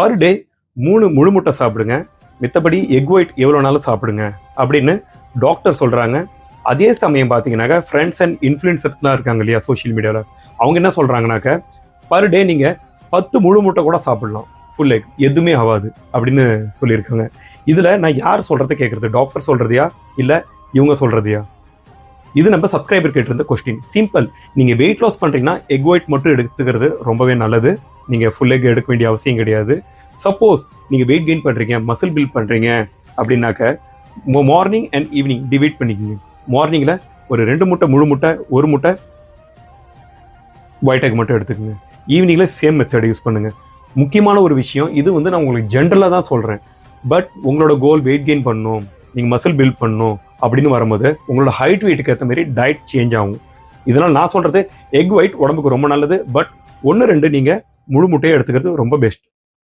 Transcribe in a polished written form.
Per day 3 முழு முட்டை சாப்பிடுங்க, மித்தபடி எக் ஒயிட் எவ்வளோ நாளும் சாப்பிடுங்க அப்படின்னு டாக்டர் சொல்கிறாங்க. அதே சமயம் பார்த்தீங்கன்னாக்கா ஃப்ரெண்ட்ஸ் அண்ட் இன்ஃப்ளூயன்சர்ஸ்லாம் இருக்காங்க இல்லையா சோஷியல் மீடியாவில், அவங்க என்ன சொல்கிறாங்கனாக்கா பர் டே நீங்கள் 10 முழு முட்டை கூட சாப்பிடலாம், ஃபுல் எக் எதுவுமே ஆகாது அப்படின்னு சொல்லியிருக்காங்க. இதில் நான் யார் சொல்கிறத கேட்குறது, டாக்டர் சொல்கிறதையா இல்லை இவங்க சொல்கிறதையா? இது நம்ம சப்ஸ்கிரைபர் கேட்டிருந்த கொஸ்டின். சிம்பிள், நீங்கள் வெயிட் லாஸ் பண்ணுறீங்கன்னா எக் ஒயிட் மட்டும் எடுத்துக்கிறது ரொம்பவே நல்லது. நீங்கள் ஃபுல் எக் எடுக்க வேண்டிய அவசியம் கிடையாது. சப்போஸ் நீங்கள் வெயிட் கெயின் பண்ணுறீங்க, மசில் பில்ட் பண்ணுறீங்க அப்படின்னாக்க மார்னிங் அண்ட் ஈவினிங் டிவைட் பண்ணிக்கோங்க. மார்னிங்கில் ஒரு 2 முட்டை முழு முட்டை, 1 முட்டை ஒயிட் எக் மட்டும் எடுத்துக்கோங்க. ஈவினிங்கில் சேம் மெத்தட் யூஸ் பண்ணுங்கள். முக்கியமான ஒரு விஷயம், இது வந்து நான் உங்களுக்கு ஜென்ரலாக தான் சொல்கிறேன். பட் உங்களோட கோல் வெயிட் கெயின் பண்ணணும், நீங்கள் மசில் பில்ட் பண்ணணும் அப்படின்னு வரும்போது உங்களோட ஹைட் வெயிட்டுக்கு ஏற்ற மாதிரி டயட் சேஞ்ச் ஆகும். இதனால் நான் சொல்கிறது எக் ஒயிட் உடம்புக்கு ரொம்ப நல்லது. பட் 1-2 நீங்கள் முழு முட்டையை எடுத்துக்கிறது ரொம்ப பெஸ்ட்.